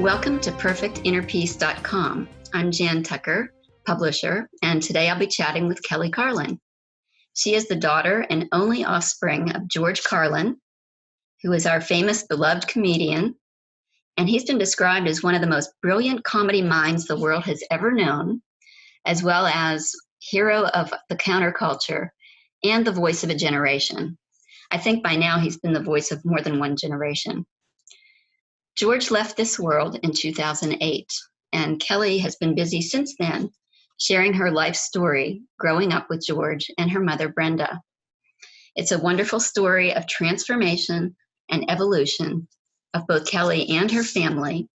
Welcome to PerfectInnerPeace.com. I'm Jan Tucker, publisher, and today I'll be chatting with Kelly Carlin. She is the daughter and only offspring of George Carlin, who is our famous beloved comedian, and he's been described as one of the most brilliant comedy minds the world has ever known, as well as hero of the counterculture and the voice of a generation. I think by now he's been the voice of more than one generation. George left this world in 2008, and Kelly has been busy since then, sharing her life story growing up with George and her mother, Brenda. It's a wonderful story of transformation and evolution of both Kelly and her family,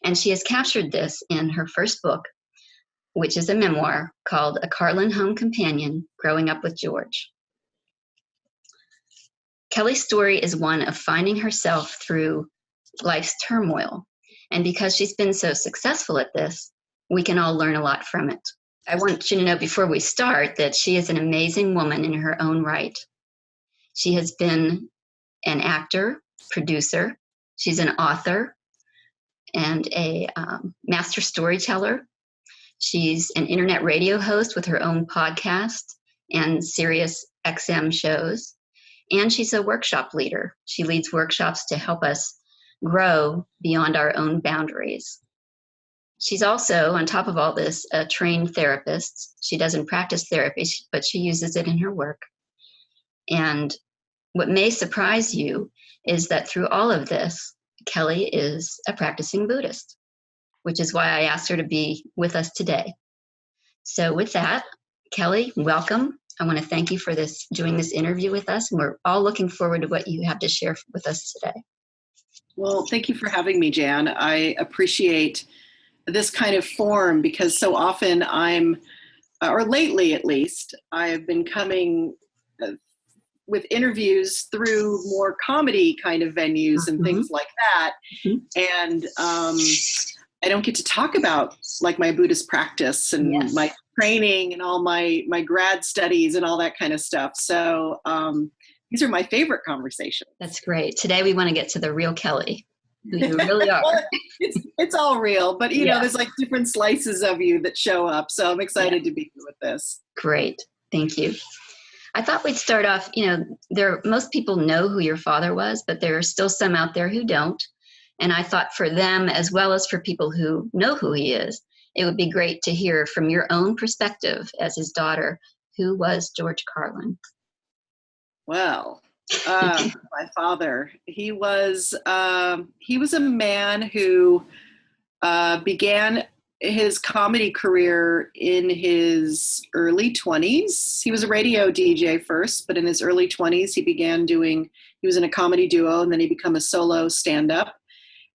and she has captured this in her first book, which is a memoir called A Carlin Home Companion, Growing Up with George. Kelly's story is one of finding herself through life's turmoil. And because she's been so successful at this, we can all learn a lot from it. I want you to know before we start that she is an amazing woman in her own right. She has been an actor, producer. She's an author and a master storyteller. She's an internet radio host with her own podcast and Sirius XM shows. And she's a workshop leader. She leads workshops to help us grow beyond our own boundaries. She's also, on top of all this, a trained therapist. She doesn't practice therapy, but she uses it in her work. And what may surprise you is that through all of this, Kelly is a practicing Buddhist, which is why I asked her to be with us today. So with that, Kelly, welcome. I want to thank you for doing this interview with us, and we're all looking forward to what you have to share with us today. Well, thank you for having me, Jan. I appreciate this kind of forum because so often or lately at least, I have been coming with interviews through more comedy kind of venues and things like that. And I don't get to talk about like my Buddhist practice and my training and all my grad studies and all that kind of stuff. So these are my favorite conversations. That's great. Today we want to get to the real Kelly, who you really are. Well, it's all real, but you know, there's like different slices of you that show up. So I'm excited to be here with this. Great. Thank you. I thought we'd start off, most people know who your father was, but there are still some out there who don't. And I thought for them, as well as for people who know who he is, it would be great to hear from your own perspective as his daughter, who was George Carlin? Well, my father, he was a man who began his comedy career in his early 20s. He was a radio DJ first, but in his early 20s, he was in a comedy duo, and then he became a solo stand-up.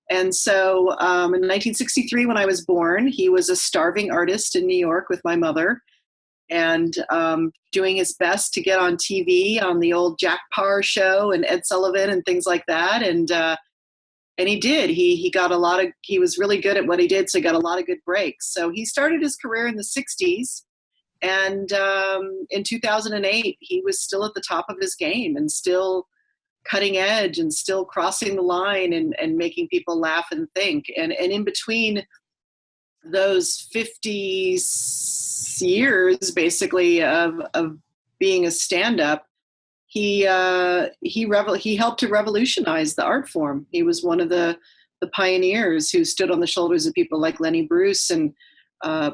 And so in 1963, when I was born, he was a starving artist in New York with my mother, and doing his best to get on TV on the old Jack Paar show and Ed Sullivan and things like that. And he did. He was really good at what he did, so he got a lot of good breaks. So he started his career in the 60s, and in 2008, he was still at the top of his game and still cutting edge and still crossing the line and making people laugh and think. And in between those 50 years, basically, of being a stand-up, he helped to revolutionize the art form. He was one of the pioneers who stood on the shoulders of people like Lenny Bruce and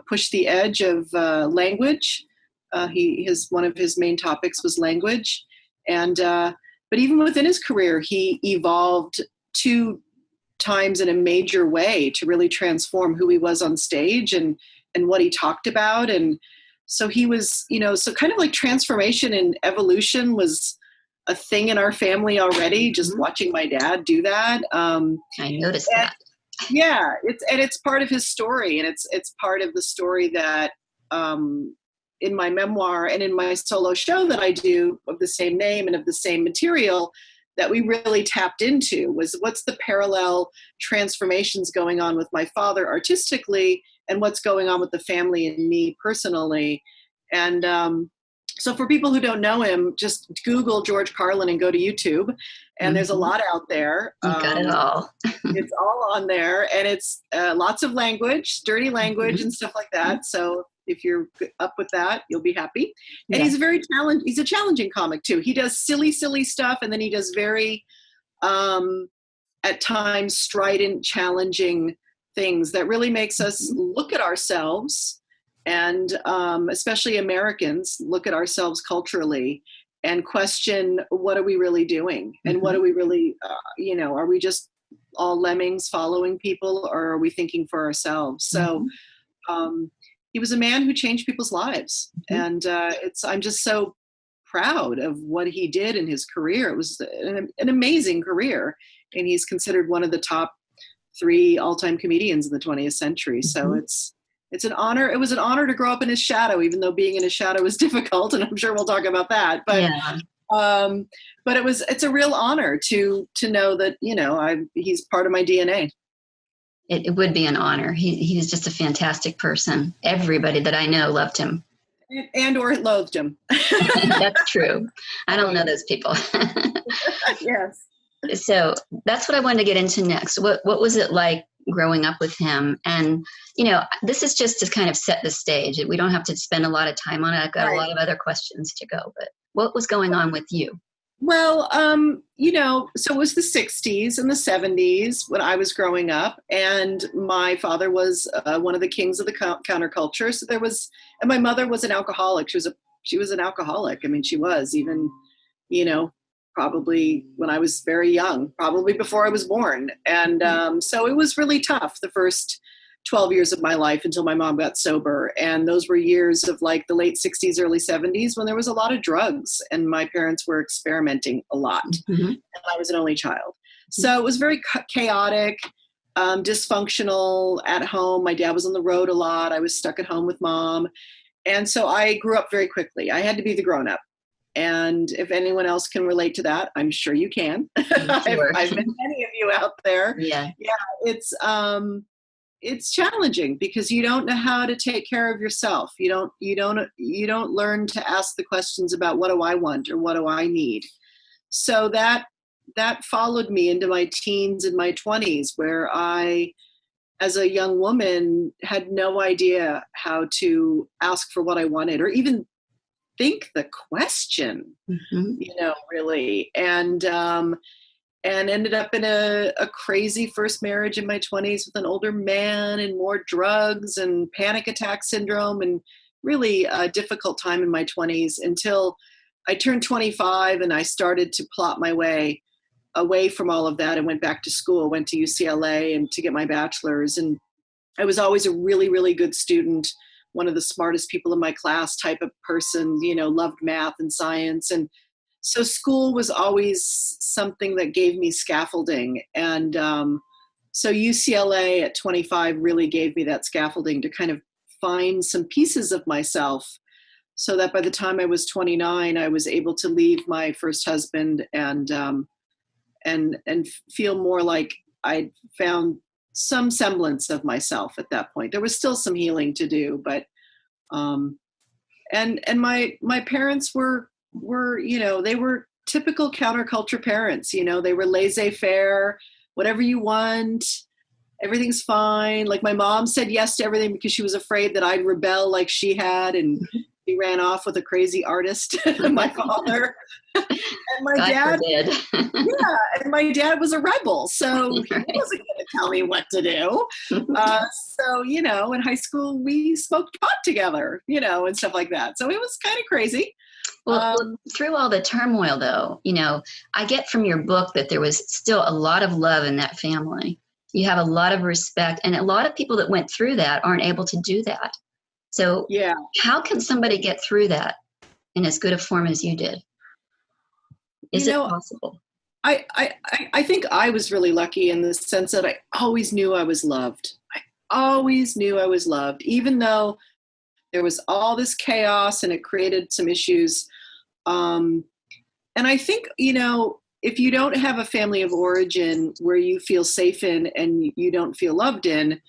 pushed the edge of language. One of his main topics was language, but even within his career, he evolved 2 times in a major way to really transform who he was on stage and what he talked about. And so he was, so kind of like transformation and evolution was a thing in our family already, just watching my dad do that. I noticed that. Yeah, it's part of his story, and it's part of the story that in my memoir and in my solo show that I do of the same name and of the same material that we really tapped into was what's the parallel transformations going on with my father artistically and what's going on with the family and me personally. And So for people who don't know him, just Google George Carlin and go to YouTube, and there's a lot out there. You got it all. It's all on there, and it's lots of language, dirty language, and stuff like that. So if you're up with that, you'll be happy. And he's he's a challenging comic too. He does silly stuff, and then he does very, at times, strident, challenging things that really makes us look at ourselves, and especially Americans look at ourselves culturally and question, what are we really doing? And what are we really, are we just all lemmings following people, or are we thinking for ourselves? So he was a man who changed people's lives. And I'm just so proud of what he did in his career. It was an amazing career. And he's considered one of the top 3 all-time comedians in the 20th century. So it's an honor. It was an honor to grow up in his shadow, even though being in his shadow is difficult. And I'm sure we'll talk about that. But but it's a real honor to know that, he's part of my DNA. It would be an honor. He was just a fantastic person. Everybody that I know loved him. And or loathed him. That's true. I don't know those people. Yes. So that's what I wanted to get into next. What was it like growing up with him? And, this is just to kind of set the stage. We don't have to spend a lot of time on it. I've got a lot of other questions to go, but what was going on with you? Well, so it was the 60s and the 70s when I was growing up, and my father was one of the kings of the counterculture. So and my mother was an alcoholic. She was an alcoholic. I mean, she was even, probably when I was very young, probably before I was born. And so it was really tough the first 12 years of my life until my mom got sober. And those were years of like the late 60s, early 70s, when there was a lot of drugs and my parents were experimenting a lot. And I was an only child. So it was very chaotic, dysfunctional at home. My dad was on the road a lot. I was stuck at home with mom. And so I grew up very quickly. I had to be the grown-up. And if anyone else can relate to that, I'm sure you can. Sure. I've met many of you out there. Yeah, it's challenging because you don't know how to take care of yourself. You don't learn to ask the questions about what do I want or what do I need. So that followed me into my teens and my 20s, where I, as a young woman, had no idea how to ask for what I wanted or even think the question, really. And ended up in a crazy first marriage in my 20s with an older man and more drugs and panic attack syndrome, and really a difficult time in my 20s until I turned 25 and I started to plot my way away from all of that and went back to school, went to UCLA and to get my bachelor's. And I was always a really, really good student, one of the smartest people in my class type of person, loved math and science. And so school was always something that gave me scaffolding. And so UCLA at 25 really gave me that scaffolding to kind of find some pieces of myself, so that by the time I was 29, I was able to leave my first husband and feel more like I'd found some semblance of myself at that point. There was still some healing to do, but and my parents were they were typical counterculture parents. They were laissez-faire, whatever you want, everything's fine. Like my mom said yes to everything because she was afraid that I'd rebel like she had, and he ran off with a crazy artist, my father. And my dad, and my dad was a rebel, so he wasn't going to tell me what to do. So, in high school we smoked pot together, and stuff like that. So it was kind of crazy. Well, through all the turmoil, though, I get from your book that there was still a lot of love in that family. You have a lot of respect, and a lot of people that went through that aren't able to do that. So how can somebody get through that in as good a form as you did? Is it possible? I think I was really lucky in the sense that I always knew I was loved. I always knew I was loved, even though there was all this chaos and it created some issues. And I think, if you don't have a family of origin where you feel safe in and you don't feel loved in,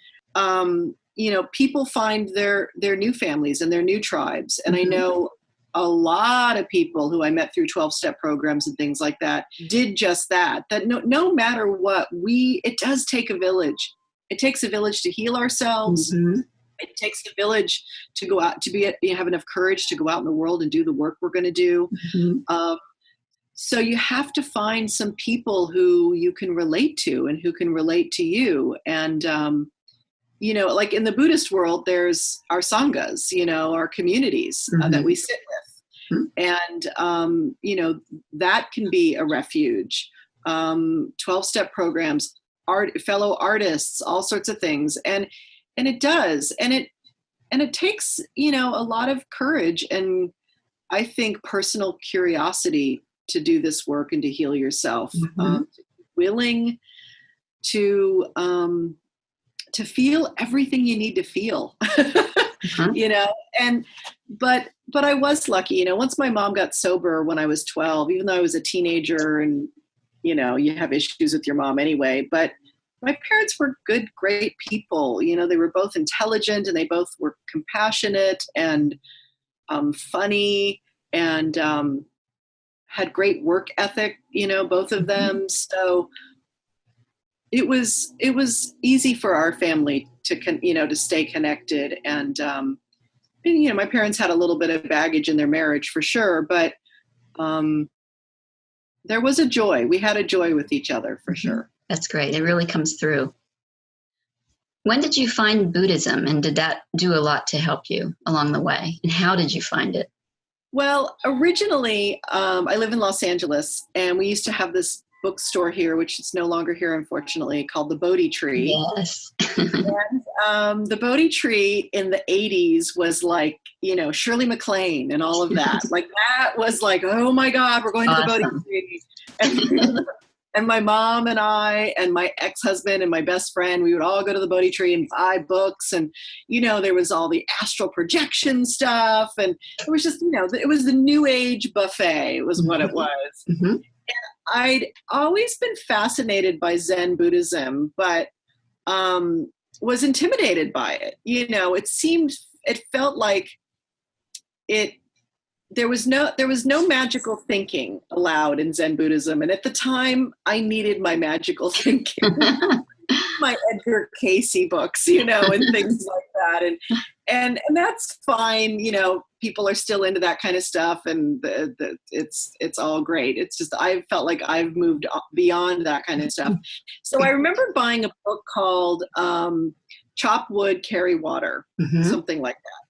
people find their new families and their new tribes. And I know a lot of people who I met through 12-step programs and things like that did just that. That no matter what, it does take a village. It takes a village to heal ourselves. Mm-hmm. It takes a village to go out, have enough courage to go out in the world and do the work we're going to do. Mm-hmm. So you have to find some people who you can relate to and who can relate to you. And, like in the Buddhist world, there's our sanghas, our communities that we sit with. And, that can be a refuge. 12-step programs, fellow artists, all sorts of things. And it does. And it takes, a lot of courage and I think personal curiosity to do this work and to heal yourself, willing to feel everything you need to feel, but I was lucky, once my mom got sober when I was 12, even though I was a teenager and, you have issues with your mom anyway, but my parents were good, great people. They were both intelligent and they both were compassionate and funny and had great work ethic, both of them. So it was easy for our family to stay connected. And, my parents had a little bit of baggage in their marriage for sure, but there was a joy. We had a joy with each other for sure. That's great. It really comes through. When did you find Buddhism, and did that do a lot to help you along the way? And how did you find it? Well, originally, I live in Los Angeles, and we used to have this bookstore here, which is no longer here, unfortunately, called the Bodhi Tree. Yes. And the Bodhi Tree in the 80s was like, Shirley MacLaine and all of that. Like that was like, oh my God, we're going to the Bodhi Tree. And my mom and I and my ex-husband and my best friend, we would all go to the Bodhi Tree and buy books. And, there was all the astral projection stuff. And it was just, it was the new age buffet was what it was. Mm-hmm. And I'd always been fascinated by Zen Buddhism, but was intimidated by it. It felt like there was no magical thinking allowed in Zen Buddhism. And at the time I needed my magical thinking, my Edgar Cayce books, and things like that. And that's fine. People are still into that kind of stuff and it's all great. It's just, I felt like I've moved beyond that kind of stuff. So I remember buying a book called Chop Wood, Carry Water, something like that.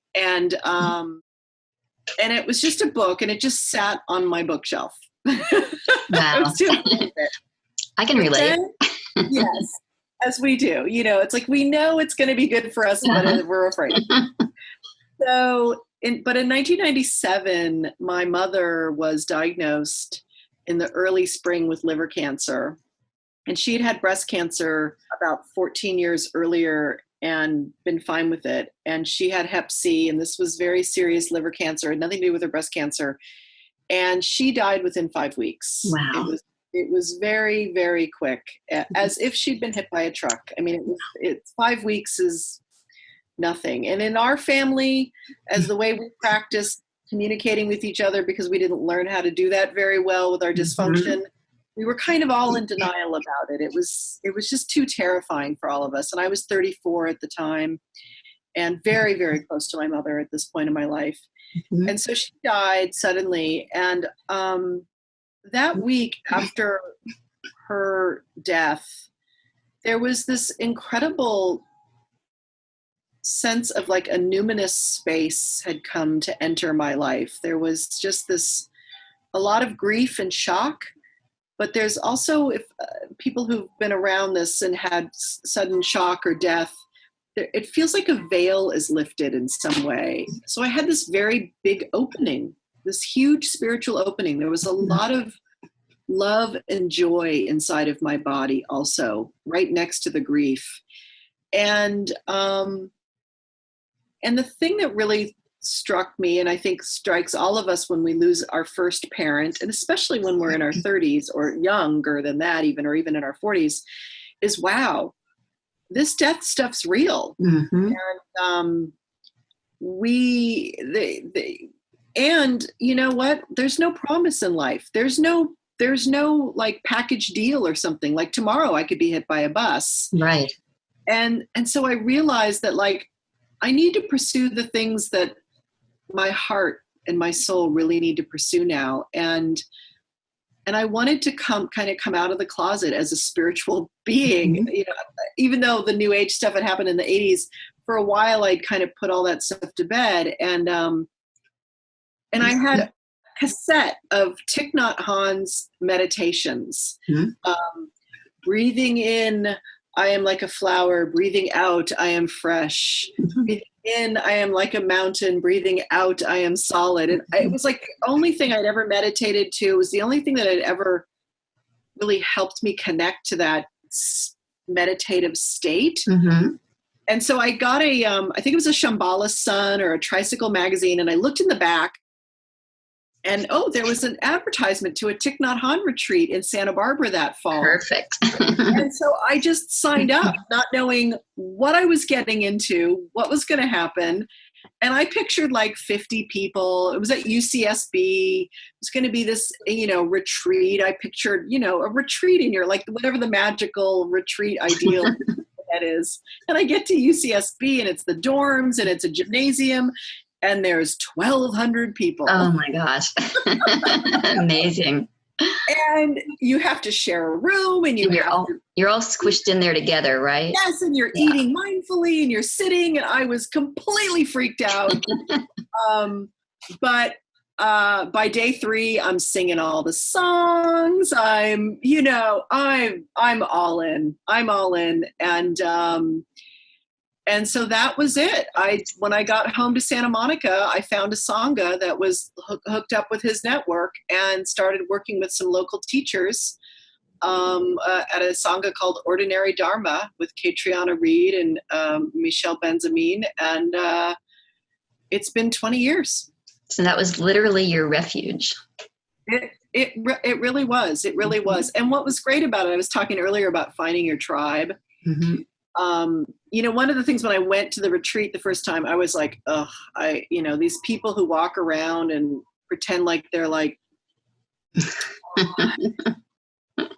And it was just a book, and it just sat on my bookshelf. Wow. I can relate. Yes, as we do. It's like we know it's going to be good for us, but we're afraid. But in 1997, my mother was diagnosed in the early spring with liver cancer. And she had had breast cancer about 14 years earlier and been fine with it. And she had Hep C, and this was very serious liver cancer. It had nothing to do with her breast cancer. And she died within 5 weeks. Wow. It was very, very quick, as if she'd been hit by a truck. I mean, it's 5 weeks is nothing. And in our family, as the way we practiced communicating with each other, because we didn't learn how to do that very well with our dysfunction, we were kind of all in denial about it. It was just too terrifying for all of us. And I was 34 at the time and very, very close to my mother at this point in my life. And so she died suddenly. And that week after her death, there was this incredible sense of like a numinous space had come to enter my life. There was just a lot of grief and shock. But there's also, if people who've been around this and had sudden shock or death, it feels like a veil is lifted in some way. So I had this very big opening, this huge spiritual opening. There was a lot of love and joy inside of my body also, right next to the grief. And the thing that really struck me, and I think strikes all of us when we lose our first parent, and especially when we're in our 30s or younger than that even, or even in our 40s, is wow, this death stuff's real. And And you know what? There's no promise in life. There's no like package deal or something. Like tomorrow I could be hit by a bus. Right. And so I realized that like I need to pursue the things that my heart and my soul really need to pursue now. And I wanted to come out of the closet as a spiritual being, Mhm. you know, even though the new age stuff had happened in the 80s. For a while I'd kind of put all that stuff to bed. And I had a cassette of Thich Nhat Hanh's meditations. Mhm. Breathing in, I am like a flower. Breathing out, I am fresh. Mhm. Breathing in, I am like a mountain. Breathing out, I am solid. And it was like the only thing I'd ever meditated to. It was the only thing that had ever really helped me connect to that meditative state. Mhm. And so I got I think it was a Shambhala Sun or a Tricycle magazine, and I looked in the back, and there was an advertisement to a Thich Nhat Hanh retreat in Santa Barbara that fall. Perfect. And so I just signed up, not knowing what I was getting into, what was going to happen. And I pictured like 50 people. It was at UCSB. It was going to be this, retreat. I pictured, a retreat in your, like whatever the magical retreat ideal that is. And I get to UCSB and it's the dorms and it's a gymnasium and there's 1,200 people. Oh my gosh. Amazing. And you have to share a room and you're all squished in there together, right? Yes, and you're eating mindfully and you're sitting, and I was completely freaked out. But by day 3, I'm singing all the songs. I'm all in. I'm all in. And so that was it. When I got home to Santa Monica, I found a Sangha that was hooked up with his network and started working with some local teachers at a Sangha called Ordinary Dharma with Catriona Reed and Michelle Benjamin. And it's been 20 years. So that was literally your refuge. It really was. It really was. And what was great about it, I was talking earlier about finding your tribe. Mm-hmm. One of the things when I went to the retreat the first time, I was like, these people who walk around and pretend like they're like,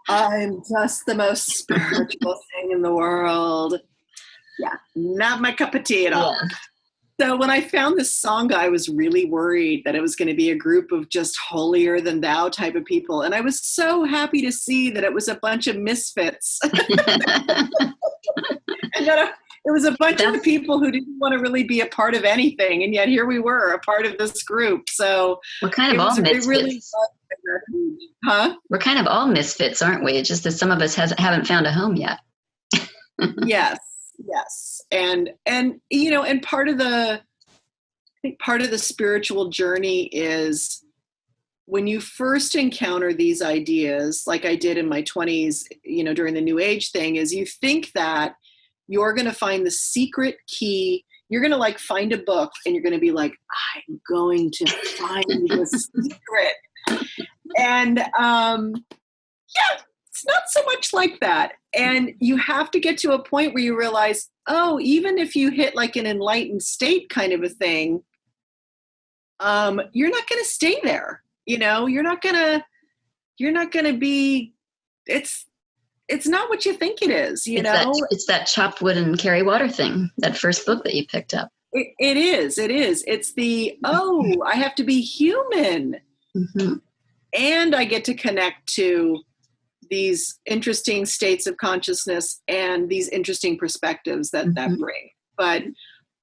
I'm just the most spiritual thing in the world. Yeah, not my cup of tea at all. Yeah. So when I found this Sangha, I was really worried that it was going to be a group of just holier than thou type of people. And I was so happy to see that it was a bunch of misfits. And that it was a bunch of people who didn't want to really be a part of anything. And yet here we were, a part of this group. So we're kind of all misfits. Really huh? We're kind of all misfits, aren't we? It's just that some of us haven't found a home yet. Yes. And part of the spiritual journey is when you first encounter these ideas, like I did in my 20s, during the New Age thing, is you think that you're going to find the secret key. You're going to like find a book and you're going to be like, I'm going to find the secret. And it's not so much like that. And you have to get to a point where you realize, even if you hit like an enlightened state kind of a thing, you're not going to stay there. You're not going to be, it's not what you think it is, It's that chop wood and carry water thing, that first book that you picked up. It is. It's the, I have to be human. Mm-hmm. And I get to connect to these interesting states of consciousness and these interesting perspectives that bring. But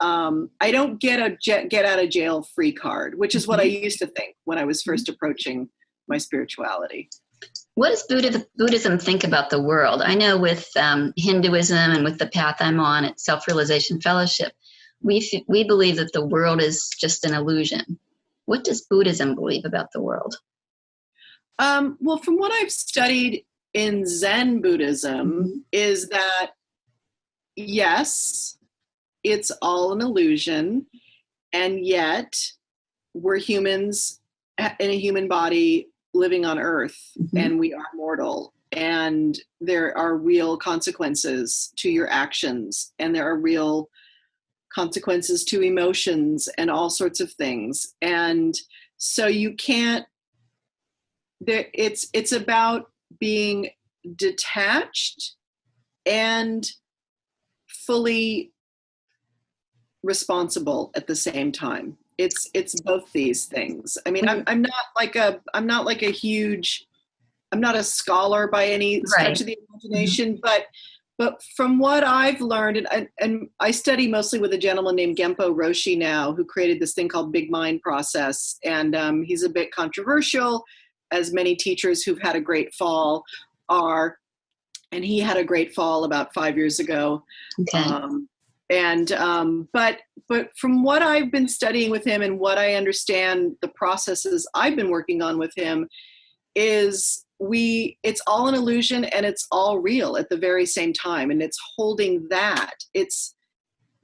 I don't get a get out of jail free card, which is what I used to think when I was first approaching my spirituality. What does Buddhism think about the world? I know with Hinduism and with the path I'm on at Self-Realization Fellowship, we believe that the world is just an illusion. What does Buddhism believe about the world? Well, from what I've studied in Zen Buddhism is that, yes, it's all an illusion, and yet we're humans in a human body living on earth, and we are mortal, and there are real consequences to your actions, and there are real consequences to emotions and all sorts of things. And So you can't, it's about being detached and fully responsible at the same time. It's both these things. I mean, I'm not like a huge, I'm not a scholar by any stretch of the imagination, but from what I've learned, and I study mostly with a gentleman named Genpo Roshi now, who created this thing called Big Mind Process. And he's a bit controversial, as many teachers who've had a great fall are. And he had a great fall about 5 years ago. Okay. But from what I've been studying with him and what I understand the processes I've been working on with him is it's all an illusion and it's all real at the very same time. And it's holding that.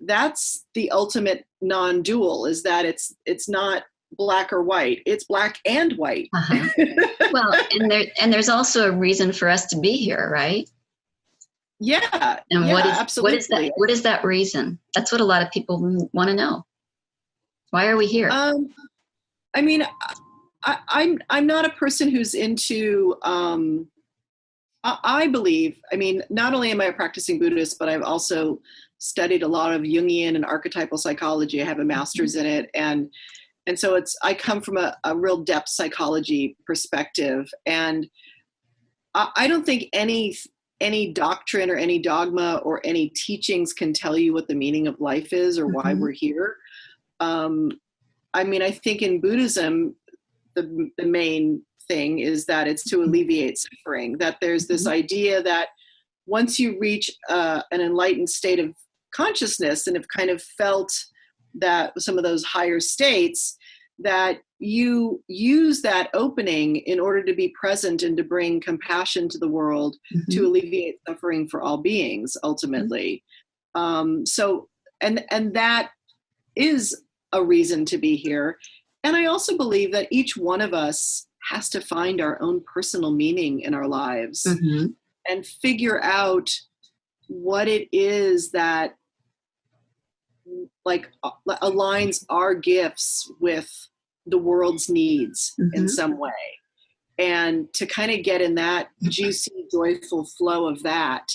That's the ultimate non-dual, is that it's not black or white. It's black and white. Well, and there's also a reason for us to be here, right? Yeah. And yeah, absolutely. What is that reason? That's what a lot of people want to know. Why are we here? I mean, I'm not a person who's into, I believe, I mean, not only am I a practicing Buddhist, but I've also studied a lot of Jungian and archetypal psychology. I have a master's in it. And so I come from a real depth psychology perspective. And I don't think any doctrine or any dogma or any teachings can tell you what the meaning of life is or why we're here. I mean, I think in Buddhism, the main thing is that it's to alleviate suffering, that there's this idea that once you reach an enlightened state of consciousness and have kind of felt that some of those higher states, that you use that opening in order to be present and to bring compassion to the world, to alleviate suffering for all beings ultimately. So that is a reason to be here. And I also believe that each one of us has to find our own personal meaning in our lives and figure out what it is that like aligns our gifts with the world's needs in some way. And to kind of get in that juicy, joyful flow of that.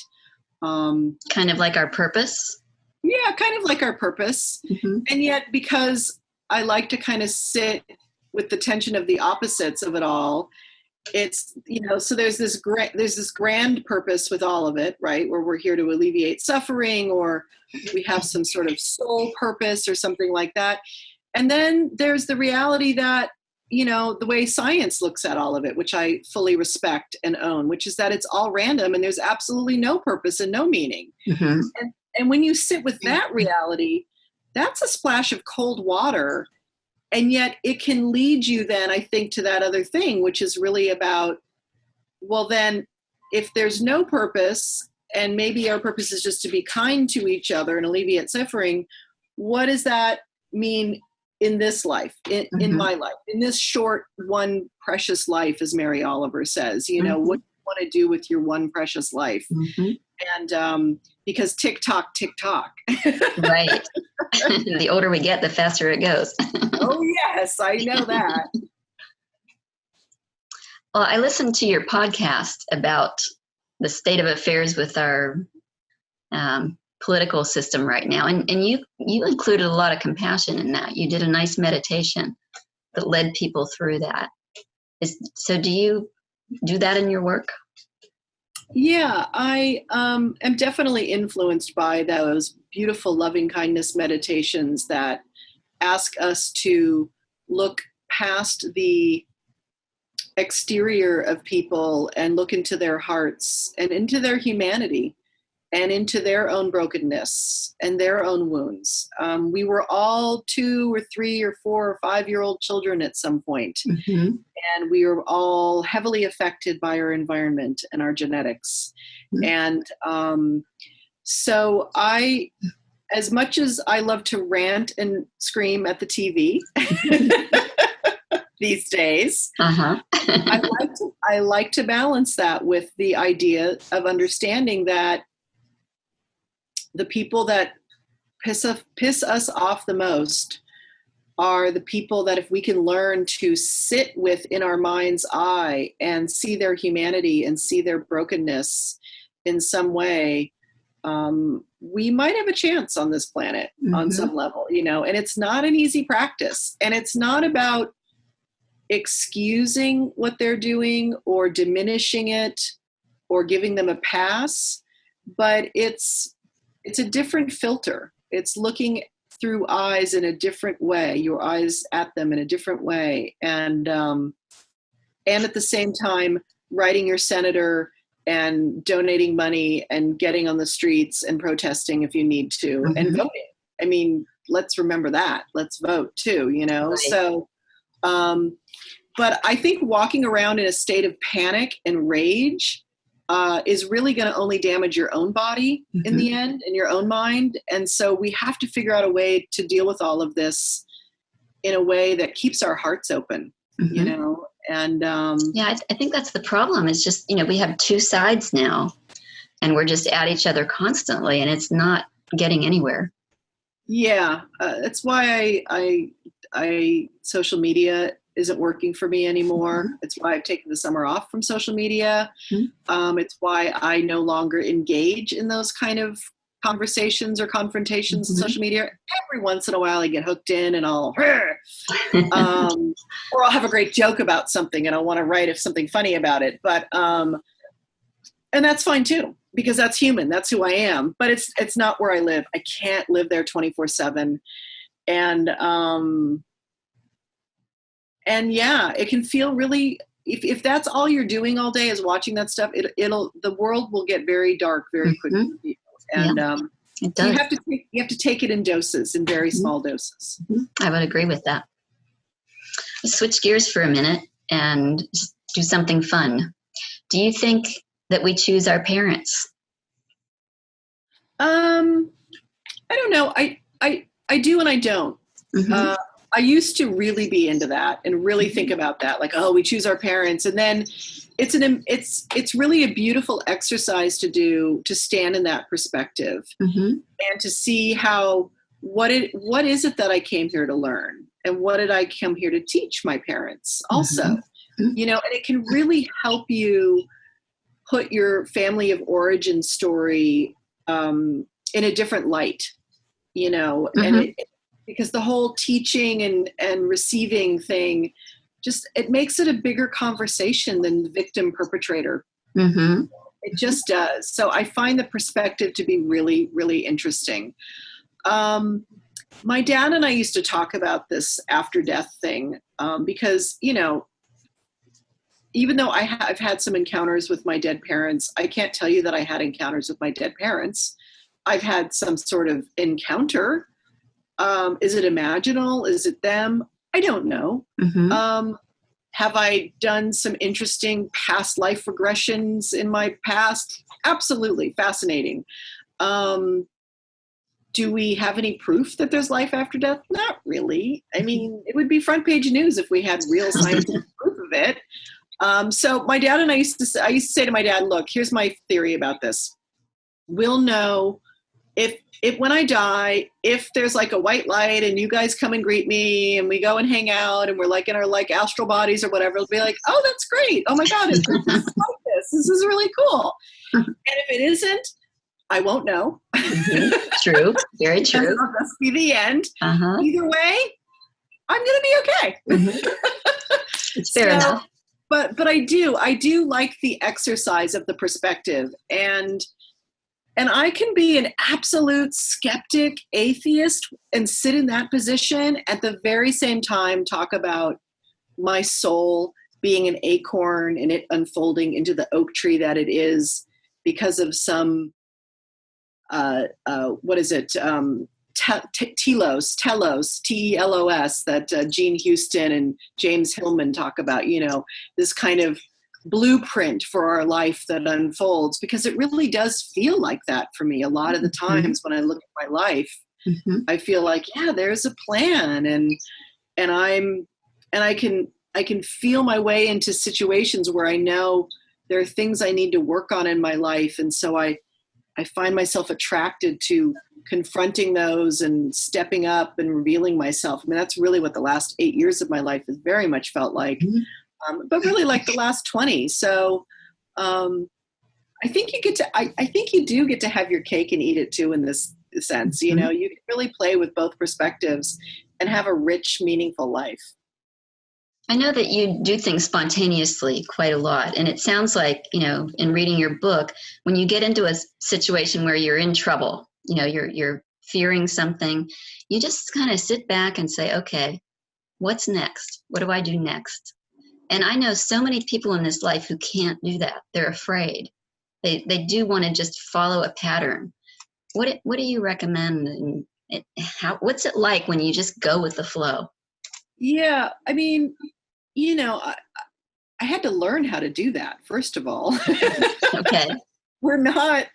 Kind of like our purpose? Yeah, kind of like our purpose. And yet, because I like to kind of sit with the tension of the opposites of it all, it's, so there's this grand purpose with all of it, right? Where we're here to alleviate suffering, or we have some sort of soul purpose or something like that. And then there's the reality that, the way science looks at all of it, which I fully respect and own, which is that it's all random and there's absolutely no purpose and no meaning. And when you sit with that reality, that's a splash of cold water. And yet it can lead you then, I think, to that other thing, which is really about, well, then if there's no purpose, and maybe our purpose is just to be kind to each other and alleviate suffering, what does that mean in this life, in my life, in this short one precious life, as Mary Oliver says, what do you want to do with your one precious life? And because tick tock, right. The older we get, the faster it goes. Oh yes, I know that. Well, I listened to your podcast about the state of affairs with our political system right now, and you included a lot of compassion in that. You did a nice meditation that led people through that. So do you do that in your work? Yeah, I am definitely influenced by those beautiful loving kindness meditations that ask us to look past the exterior of people and look into their hearts and into their humanity and into their own brokenness and their own wounds. We were all 2 or 3 or 4 or 5-year-old children at some point. And we were all heavily affected by our environment and our genetics. And so as much as I love to rant and scream at the TV these days, I like to balance that with the idea of understanding that the people that piss us off the most are the people that if we can learn to sit with in our mind's eye and see their humanity and see their brokenness in some way, we might have a chance on this planet on some level, and it's not an easy practice. And it's not about excusing what they're doing or diminishing it or giving them a pass, but it's a different filter. It's looking through eyes in a different way, your eyes at them in a different way. And at the same time, writing your senator and donating money and getting on the streets and protesting if you need to, and voting. I mean, let's remember that. Let's vote too, Right. So, but I think walking around in a state of panic and rage is really going to only damage your own body in the end and your own mind. And so we have to figure out a way to deal with all of this in a way that keeps our hearts open, and yeah, I think that's the problem. It's just, we have two sides now and we're just at each other constantly and it's not getting anywhere. Yeah. That's why I social media isn't working for me anymore. It's why I've taken the summer off from social media. It's why I no longer engage in those kind of conversations or confrontations on social media. Every once in a while I get hooked in and I'll, or I'll have a great joke about something and I'll want to write something funny about it. But, and that's fine too, because that's human. That's who I am, but it's not where I live. I can't live there 24/7. And yeah, it can feel really, if that's all you're doing all day is watching that stuff, the world will get very dark very quickly. And it does. You have to take it in doses, in very small doses. I would agree with that. Let's switch gears for a minute and just do something fun. Do you think that we choose our parents? I don't know. I do and I don't. I used to really be into that and really think about that, like, oh, we choose our parents. And then it's really a beautiful exercise to do, to stand in that perspective and to see what is it that I came here to learn, and what did I come here to teach my parents also, and it can really help you put your family of origin story in a different light, and because the whole teaching and receiving thing, it makes it a bigger conversation than the victim perpetrator. It just does. So I find the perspective to be really, really interesting. My dad and I used to talk about this after death thing because, even though I've had some encounters with my dead parents, I can't tell you that I had encounters with my dead parents. I've had some sort of encounter. Is it imaginal? Is it them? I don't know. Have I done some interesting past life regressions in my past? Absolutely. Fascinating. Do we have any proof that there's life after death? Not really. I mean, it would be front page news if we had real scientific proof of it. So my dad and I used to say to my dad, look, here's my theory about this. We'll know if when I die, if there's like a white light and you guys come and greet me and we go and hang out and we're like in our like astral bodies or whatever, it'll be like, oh, that's great. Oh my God, it's like this. This is really cool. And if it isn't, I won't know. True. Very true. That'll just be the end. Either way, I'm going to be okay. It's fair enough. But I do like the exercise of the perspective, and I can be an absolute skeptic, atheist, and sit in that position at the very same time talk about my soul being an acorn and it unfolding into the oak tree that it is because of some, what is it? Telos, T-E-L-O-S, that Gene Houston and James Hillman talk about, this kind of blueprint for our life that unfolds, because it really does feel like that for me. A lot of the times when I look at my life, I feel like, yeah, there's a plan, and I can feel my way into situations where I know there are things I need to work on in my life. And so I I find myself attracted to confronting those and stepping up and revealing myself. I mean, that's really what the last 8 years of my life has very much felt like, but really like the last 20. So I think I think you do get to have your cake and eat it too, in this sense. You know, you can really play with both perspectives and have a rich, meaningful life. I know that you do things spontaneously quite a lot. And it sounds like, you know, in reading your book, when you get into a situation where you're in trouble, you know, you're fearing something, you just kind of sit back and say, okay, what's next? What do I do next? And I know so many people in this life who can't do that. They're afraid. They do want to just follow a pattern. What do you recommend? And what's it like when you just go with the flow? Yeah, I mean, you know, I had to learn how to do that, first of all. Okay. We're not,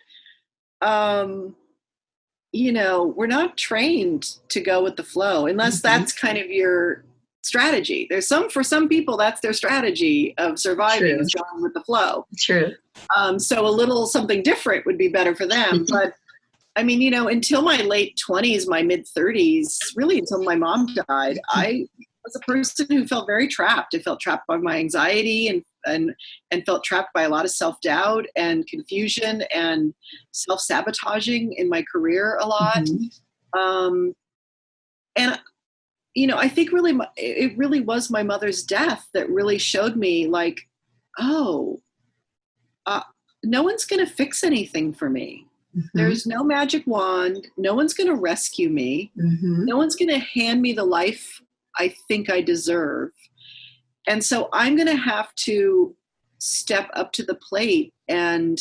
you know, we're not trained to go with the flow, unless that's kind of your strategy. For some people, that's their strategy of surviving, is going with the flow. True. So a little something different would be better for them. But I mean, you know, until my late 20s, my mid 30s, really until my mom died, I was a person who felt very trapped. I felt trapped by my anxiety and felt trapped by a lot of self-doubt and confusion and self-sabotaging in my career a lot. And, you know, I think really it really was my mother's death that really showed me, like, oh, no one's going to fix anything for me. There's no magic wand. No one's going to rescue me. No one's going to hand me the life I think I deserve. And so I'm going to have to step up to the plate and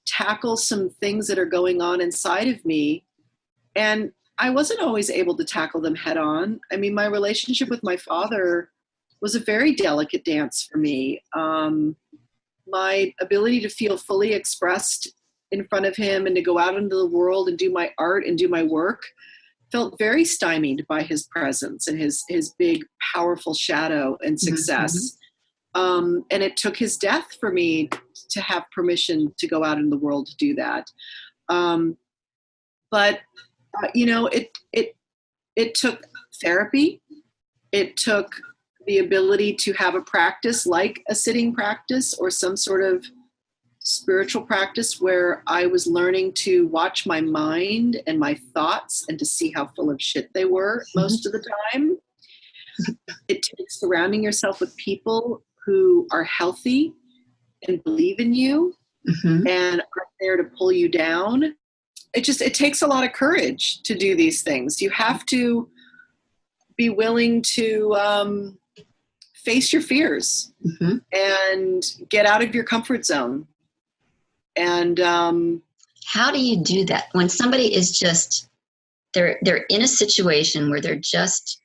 tackle some things that are going on inside of me. And I wasn't always able to tackle them head on. I mean, my relationship with my father was a very delicate dance for me. My ability to feel fully expressed in front of him and to go out into the world and do my art and do my work felt very stymied by his presence and his big, powerful shadow and success. And it took his death for me to have permission to go out in the world to do that. But you know, it took therapy. It took the ability to have a practice like a sitting practice or some sort of spiritual practice where I was learning to watch my mind and my thoughts and to see how full of shit they were most of the time. It takes surrounding yourself with people who are healthy and believe in you and are there to pull you down. It takes a lot of courage to do these things. You have to be willing to face your fears and get out of your comfort zone. And how do you do that when somebody is just they're in a situation where they're just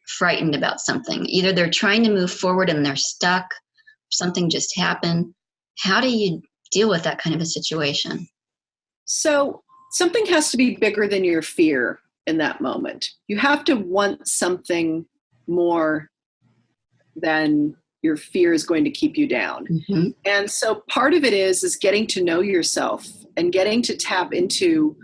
frightened about something? Either they're trying to move forward and they're stuck, something just happened. How do you deal with that kind of a situation? So something has to be bigger than your fear in that moment. You have to want something more than your fear is going to keep you down. And so part of it is getting to know yourself and getting to tap into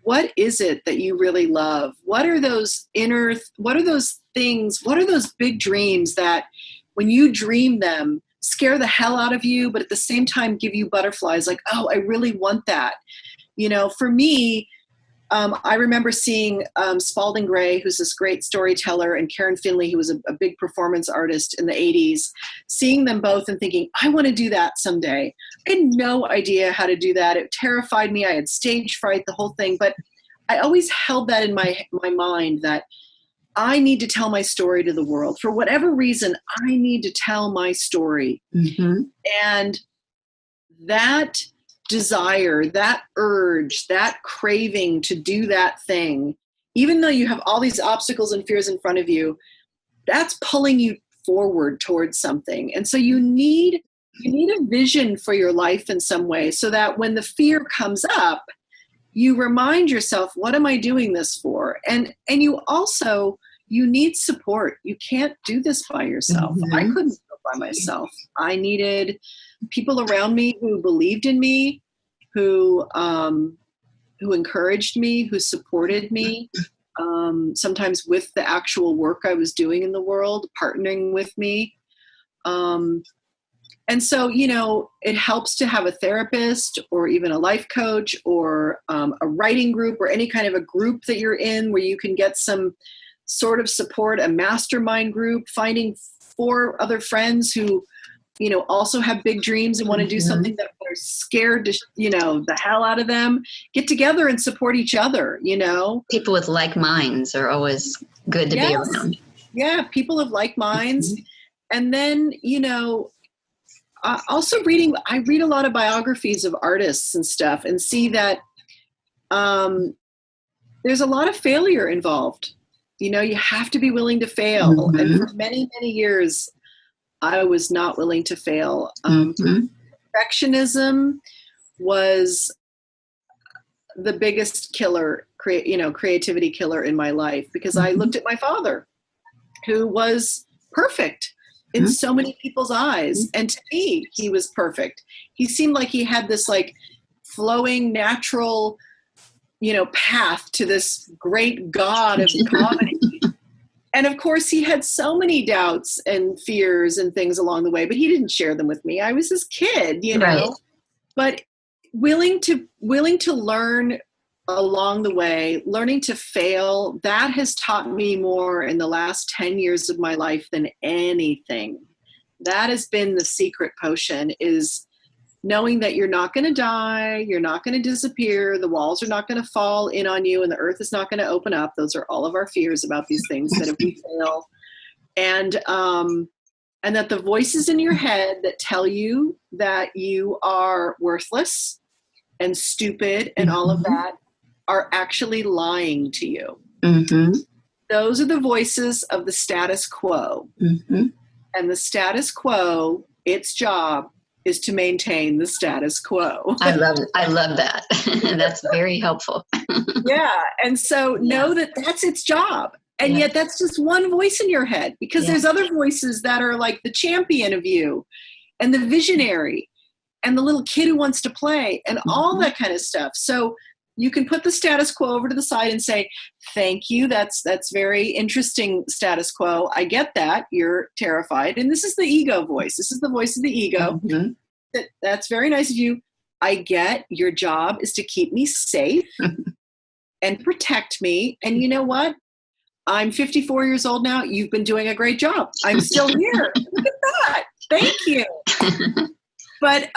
what is it that you really love? What are those things? What are those big dreams that when you dream them scare the hell out of you, but at the same time give you butterflies, like, oh, I really want that. You know, for me, I remember seeing Spalding Gray, who's this great storyteller, and Karen Finley, who was a big performance artist in the 80s, seeing them both and thinking, I want to do that someday. I had no idea how to do that. It terrified me. I had stage fright, the whole thing. But I always held that in my mind that I need to tell my story to the world. For whatever reason, I need to tell my story. And that desire, that urge, that craving to do that thing, even though you have all these obstacles and fears in front of you, that's pulling you forward towards something. And so you need a vision for your life in some way, so that when the fear comes up, you remind yourself, what am I doing this for? And you need support. You can't do this by yourself. I couldn't do it by myself. I needed people around me who believed in me, who encouraged me, who supported me, sometimes with the actual work I was doing in the world, partnering with me. And so, it helps to have a therapist or even a life coach or a writing group or any kind of a group that you're in where you can get some sort of support, a mastermind group, finding 4 other friends who, also have big dreams and want to do something that they're scared to, the hell out of them. Get together and support each other, People with like minds are always good to be around. Yeah, people of like minds. And then, also I read a lot of biographies of artists and stuff and see that there's a lot of failure involved. You have to be willing to fail. And for many, many years, I was not willing to fail. Perfectionism was the biggest killer, creativity killer in my life, because I looked at my father, who was perfect in so many people's eyes. And to me, he was perfect. He seemed like he had this like flowing, natural, path to this great God of comedy. And of course, he had so many doubts and fears and things along the way, but he didn't share them with me. I was his kid, Right. But willing to learn along the way, learning to fail, that has taught me more in the last 10 years of my life than anything. That has been the secret potion, is knowing that you're not going to die, you're not going to disappear, the walls are not going to fall in on you, and the earth is not going to open up. Those are all of our fears about these things, that if we fail, and that the voices in your head that tell you that you are worthless and stupid and all of that are actually lying to you. Those are the voices of the status quo. And the status quo, its job is to maintain the status quo. I love that. That's very helpful. Yeah. And so know that that's its job. And yet that's just one voice in your head, because there's other voices that are like the champion of you and the visionary and the little kid who wants to play and all that kind of stuff. So you can put the status quo over to the side and say, thank you. That's very interesting, status quo. I get that. You're terrified. And this is the ego voice. This is the voice of the ego. That's very nice of you. I get your job is to keep me safe and protect me. And you know what? I'm 54 years old now. You've been doing a great job. I'm still here. Look at that. Thank you. But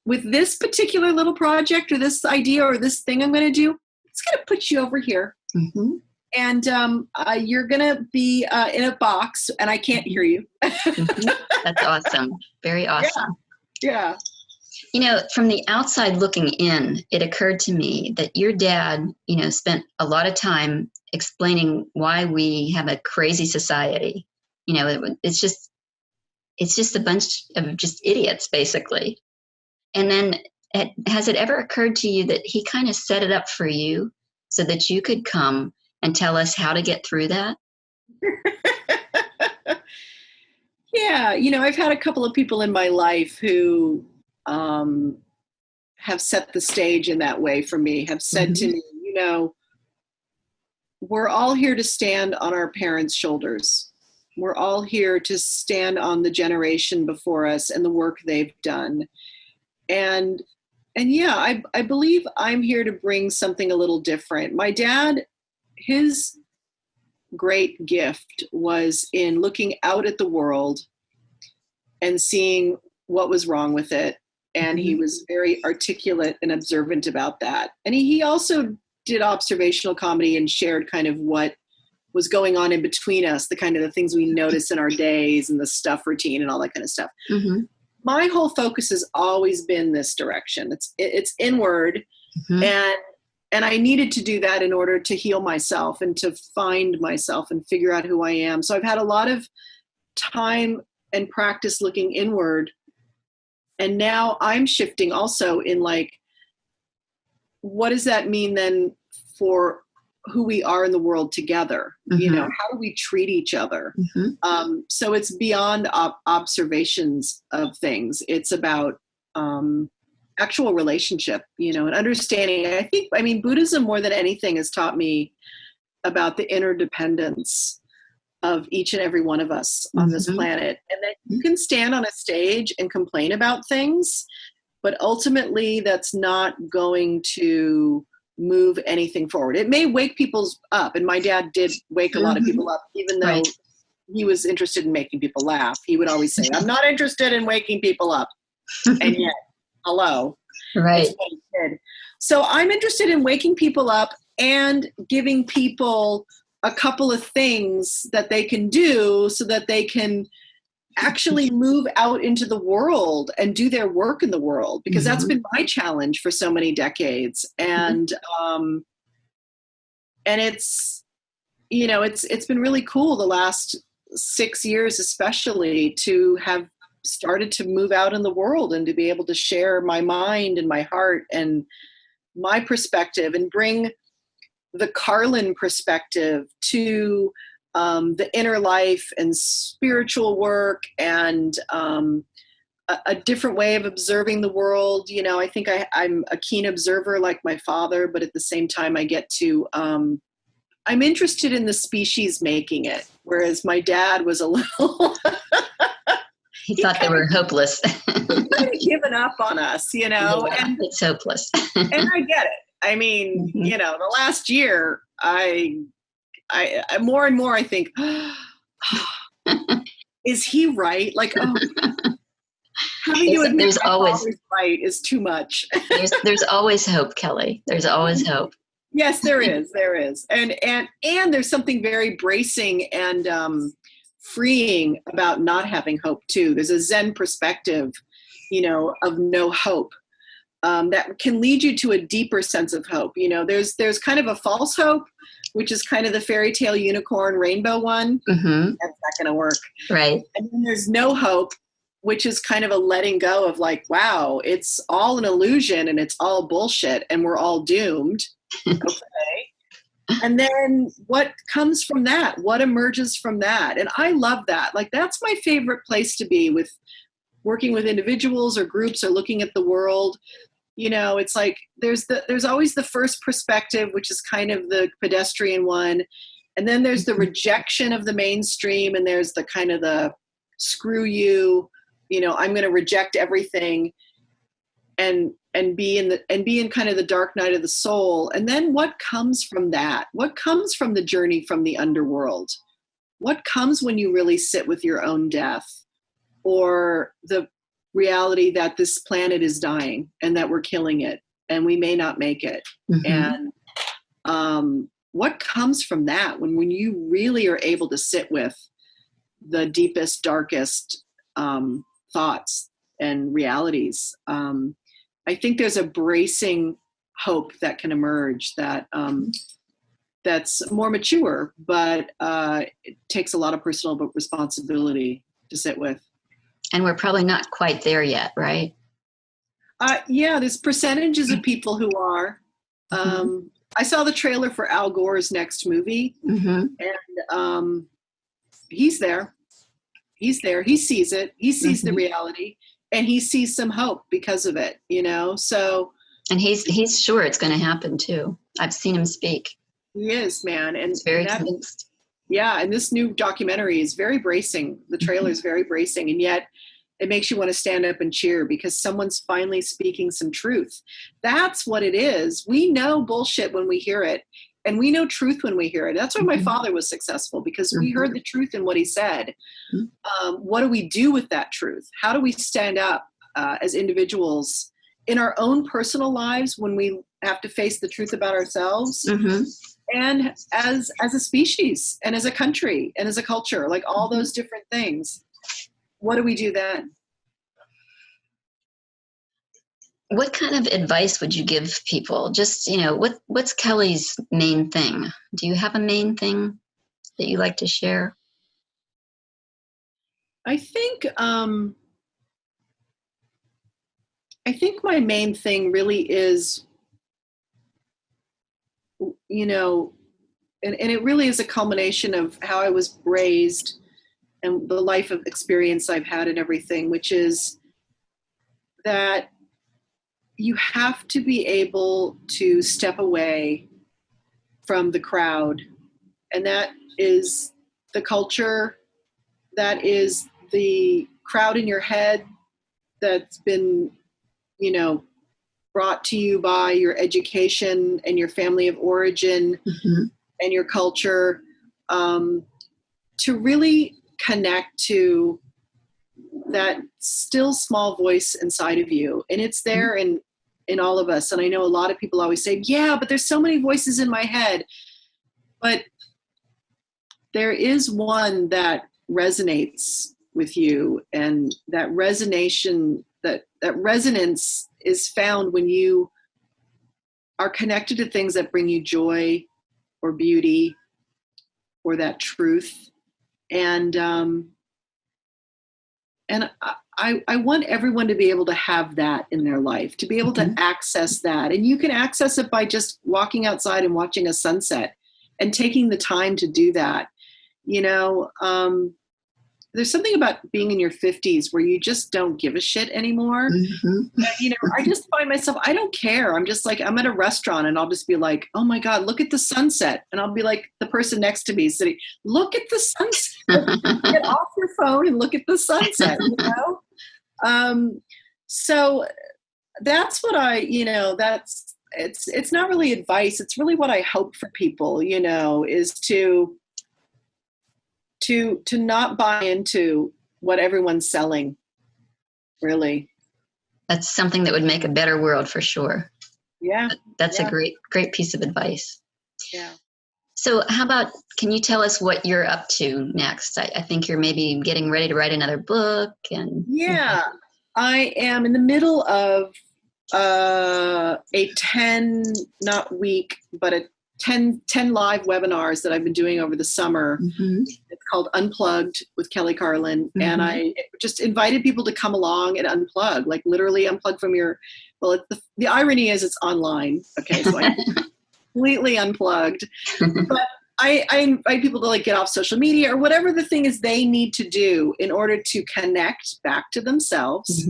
with this particular little project or this idea or this thing I'm going to do, it's going to put you over here. And you're going to be in a box and I can't hear you. That's awesome. Very awesome. Yeah. From the outside looking in, it occurred to me that your dad, spent a lot of time explaining why we have a crazy society. It's just a bunch of just idiots, basically. And then has it ever occurred to you that he kind of set it up for you so that you could come and tell us how to get through that? Yeah. I've had a couple of people in my life who have set the stage in that way for me, have said to me, we're all here to stand on our parents' shoulders. We're all here to stand on the generation before us and the work they've done. And yeah, I believe I'm here to bring something a little different. My dad, his great gift was in looking out at the world and seeing what was wrong with it. And he was very articulate and observant about that. And he also did observational comedy and shared kind of what was going on in between us, the kind of the things we notice in our days and the stuff routine and all that kind of stuff. My whole focus has always been this direction. It's inward. And I needed to do that in order to heal myself and to find myself and figure out who I am. So I've had a lot of time and practice looking inward. And now I'm shifting also in like, what does that mean then for who we are in the world together? How do we treat each other? So it's beyond observations of things. It's about actual relationship, and understanding. I mean, Buddhism more than anything has taught me about the interdependence of each and every one of us on this planet, and that you can stand on a stage and complain about things, but ultimately that's not going to move anything forward. It may wake people up, and my dad did wake a lot of people up, even though he was interested in making people laugh. He would always say, I'm not interested in waking people up. And yet, hello. Right. It's what he did. So I'm interested in waking people up and giving people a couple of things that they can do so that they can actually move out into the world and do their work in the world, because that's been my challenge for so many decades. And it's, it's been really cool the last 6 years, especially, to have started to move out in the world and to be able to share my mind and my heart and my perspective and bring the Carlin perspective to the inner life and spiritual work and a different way of observing the world. I think I'm a keen observer like my father, but at the same time I get to, I'm interested in the species making it, whereas my dad was a little... he thought they were hopeless. He kind of given up on us, Yeah, and it's hopeless. And I get it. I mean, the last year, I more and more I think, is he right? Like, having to admit there's my always father's right is too much. there's always hope, Kelly. There's always hope. Yes, there is. And there's something very bracing and freeing about not having hope too. There's a Zen perspective, of no hope. That can lead you to a deeper sense of hope. There's kind of a false hope, which is kind of the fairy tale unicorn rainbow one. That's not going to work. Right. And then there's no hope, which is kind of a letting go of like, wow, it's all an illusion and it's all bullshit and we're all doomed. Okay. And then what comes from that? What emerges from that? And I love that. Like, that's my favorite place to be, with working with individuals or groups or looking at the world. It's like there's always the first perspective, which is kind of the pedestrian one. And then there's the rejection of the mainstream, and there's the kind of the screw you, I'm going to reject everything and be in kind of the dark night of the soul. And then what comes from that? What comes from the journey from the underworld? What comes when you really sit with your own death, or the reality that this planet is dying and that we're killing it and we may not make it? And what comes from that when you really are able to sit with the deepest, darkest thoughts and realities? I think there's a bracing hope that can emerge that that's more mature, but it takes a lot of personal responsibility to sit with. And we're probably not quite there yet, right? Yeah, there's percentages of people who are. I saw the trailer for Al Gore's next movie, and he's there. He's there. He sees it. He sees the reality, and he sees some hope because of it. So. And he's sure it's going to happen too. I've seen him speak. He is, man, and he's very convinced. Yeah, and this new documentary is very bracing. The trailer is very bracing, and yet it makes you want to stand up and cheer because someone's finally speaking some truth. That's what it is. We know bullshit when we hear it, and we know truth when we hear it. That's why my father was successful, because we heard the truth in what he said. What do we do with that truth? How do we stand up as individuals in our own personal lives when we have to face the truth about ourselves? And as a species and as a country and as a culture, like all those different things, what do we do then? What kind of advice would you give people? Just, what's Kelly's main thing? Do you have a main thing that you like to share? I think my main thing really is, and it really is a culmination of how I was raised and the life of experience I've had and everything, which is that you have to be able to step away from the crowd. And that is the culture, that is the crowd in your head that's been, brought to you by your education and your family of origin and your culture, to really connect to that still small voice inside of you. And it's there in all of us. And I know a lot of people always say, yeah, but there's so many voices in my head. But there is one that resonates with you, and that resonance is found when you are connected to things that bring you joy or beauty or that truth. And I want everyone to be able to have that in their life, to be able to access that. And you can access it by just walking outside and watching a sunset and taking the time to do that. There's something about being in your 50s where you just don't give a shit anymore. I just find myself, I don't care. I'm just like, I'm at a restaurant and I'll just be like, oh my God, look at the sunset. And I'll be like the person next to me sitting, look at the sunset. Get off your phone and look at the sunset, So that's what it's not really advice. It's really what I hope for people, is to not buy into what everyone's selling, really. That's something that would make a better world for sure. Yeah. That's a great piece of advice. Yeah. So how about, can you tell us what you're up to next? I think you're maybe getting ready to write another book. Yeah, I am in the middle of a 10, not week, but a 10 live webinars that I've been doing over the summer. It's called Unplugged with Carlin. And I just invited people to come along and unplug, like literally unplug from the irony is it's online. Okay. So I'm completely unplugged, but I invite people to get off social media or whatever the thing is they need to do in order to connect back to themselves.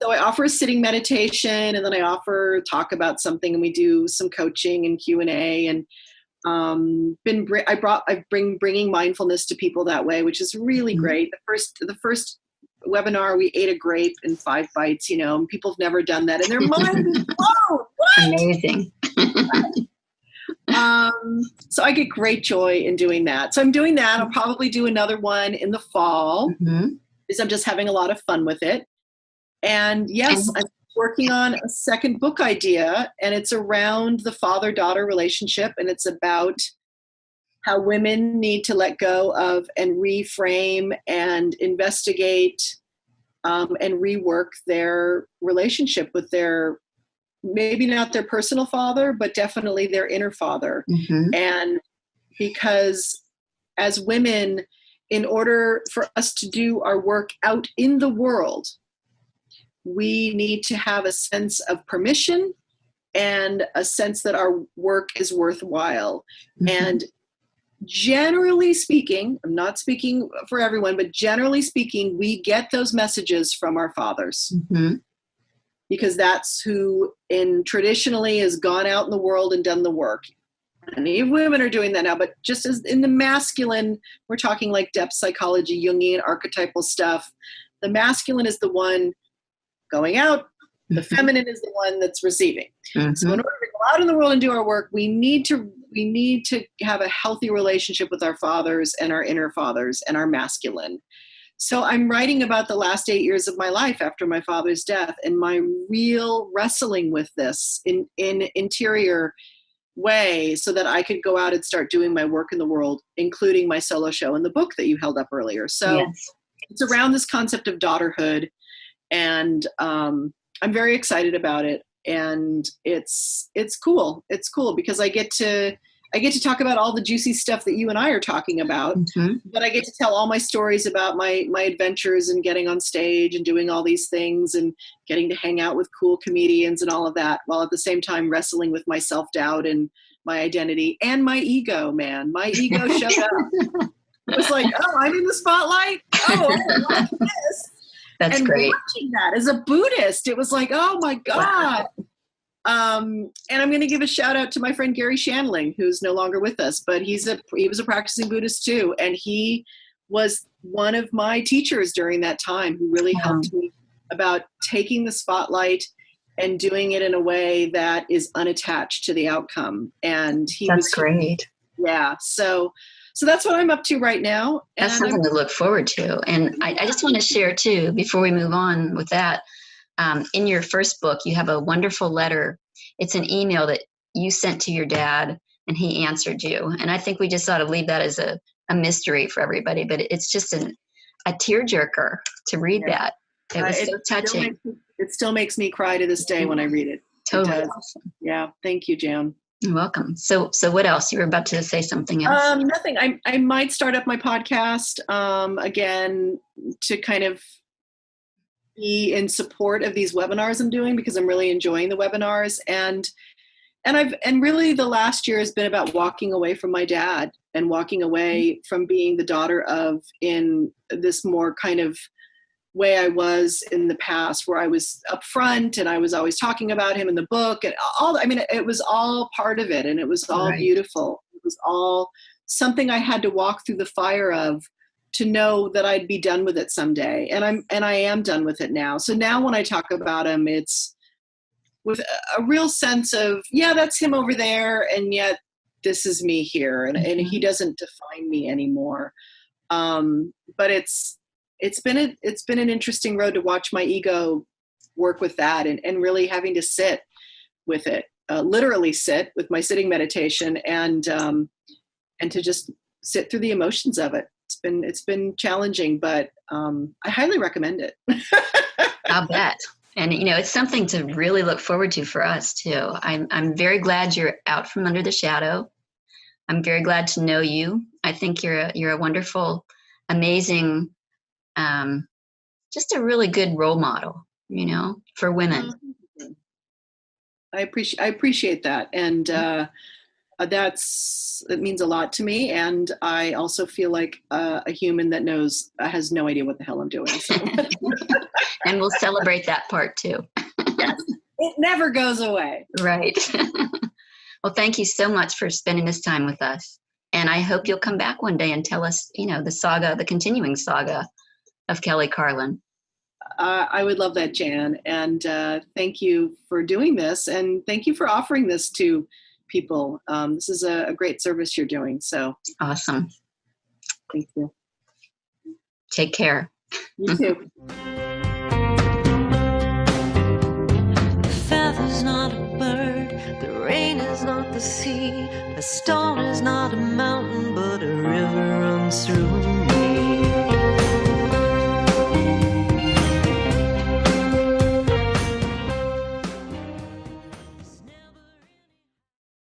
So I offer a sitting meditation, and then I offer talk about something, and we do some coaching and Q&A, and I've bringing mindfulness to people that way, which is really great. The first webinar, we ate a grape in 5 bites, and people have never done that, and their mind is blown. What? Amazing. So I get great joy in doing that. So I'm doing that. I'll probably do another one in the fall, because I'm just having a lot of fun with it. And yes, I'm working on a second book idea, and it's around the father-daughter relationship, and it's about how women need to let go of and reframe and investigate and rework their relationship with their, maybe not their personal father, but definitely their inner father. And because as women, in order for us to do our work out in the world, we need to have a sense of permission and a sense that our work is worthwhile. And generally speaking, I'm not speaking for everyone, but generally speaking, we get those messages from our fathers. Because that's who traditionally has gone out in the world and done the work. Many women are doing that now, but just as in the masculine, we're talking like depth psychology, Jungian archetypal stuff. The masculine is the one going out. The feminine is the one that's receiving. So in order to go out in the world and do our work, we need to have a healthy relationship with our fathers and our inner fathers and our masculine. So I'm writing about the last 8 years of my life after my father's death, and my real wrestling with this in interior way, so that I could go out and start doing my work in the world, including my solo show and the book that you held up earlier. So it's around this concept of daughterhood, and I'm very excited about it. And it's cool. It's cool because I get to talk about all the juicy stuff that you and I are talking about, but I get to tell all my stories about my adventures and getting on stage and doing all these things and getting to hang out with cool comedians and all of that, while at the same time wrestling with my self-doubt and my identity and my ego, man. My ego showed up. It was like, oh, I'm in the spotlight. Oh, I like this. That's and great. Watching that as a Buddhist, it was like, oh my God. And I'm going to give a shout out to my friend Gary Shandling, who's no longer with us, but he was a practicing Buddhist too. And he was one of my teachers during that time who really helped me about taking the spotlight and doing it in a way that is unattached to the outcome. And That's great. Yeah. So that's what I'm up to right now. And that's something to look forward to. And I just want to share too, before we move on with that, in your first book, you have a wonderful letter. It's an email that you sent to your dad and he answered you. And I think we just ought to leave that as a mystery for everybody, but it's just a tearjerker to read that. It was so touching. It still makes me cry to this day when I read it. Totally awesome. Yeah. Thank you, Jan. You're welcome. So what else? You were about to say something else. Nothing. I might start up my podcast again to kind of be in support of these webinars I'm doing, because I'm really enjoying the webinars. And really the last year has been about walking away from my dad and walking away from being the daughter of, in this more kind of way I was in the past, where I was upfront and I was always talking about him in the book and all. I mean, it was all part of it, and it was all beautiful. It was all something I had to walk through the fire of to know that I'd be done with it someday. And I am done with it now. So now when I talk about him, it's with a real sense of, yeah, that's him over there, and yet this is me here, and he doesn't define me anymore. But it's been an interesting road to watch my ego work with that, and really having to sit with it, literally sit with my sitting meditation, and to just sit through the emotions of it. It's been challenging, but I highly recommend it. I'll bet. And it's something to really look forward to for us too. I'm very glad you're out from under the shadow. I'm very glad to know you. I think you're a wonderful, amazing, just a really good role model, for women. I appreciate that. And it means a lot to me. And I also feel like a human that has no idea what the hell I'm doing. So. And we'll celebrate that part too. Yes, it never goes away. Right. Well, thank you so much for spending this time with us. And I hope you'll come back one day and tell us, the continuing saga of Kelly Carlin. I would love that, Jan. And thank you for doing this. And thank you for offering this to people. This is a great service you're doing. So awesome. Thank you. Take care. You too. The feather's not a bird, the rain is not the sea, the stone is not a mountain, but a river runs through